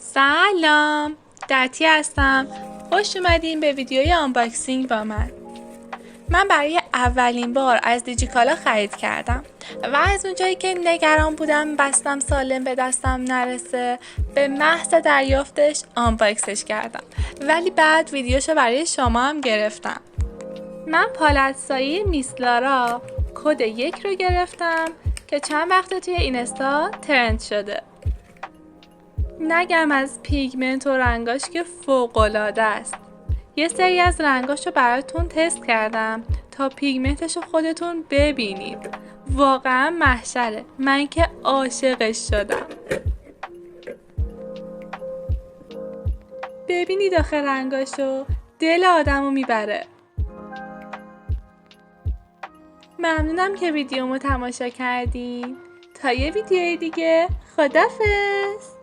سلام، دتی هستم. خوش اومدین به ویدیوی آنباکسینگ با من برای اولین بار از دیجیکالا خرید کردم و از اونجایی که نگران بودم بستم سالم به دستم نرسه، به محض دریافتش آنباکسش کردم، ولی بعد ویدیوشو برای شما هم گرفتم. من پالتسایی میسلارا کد 1 رو گرفتم که چند وقته توی اینستا ترند شده. نگم از پیگمنت و رنگاش که فوق‌العاده است. یه سری از رنگاش رو براتون تست کردم تا پیگمنتش رو خودتون ببینید. واقعا محشره. من که عاشقش شدم. ببینید آخه رنگاشو، دل آدمو میبره. ممنونم که ویدیومو تماشا کردین. تا یه ویدیوی دیگه، خدافظ.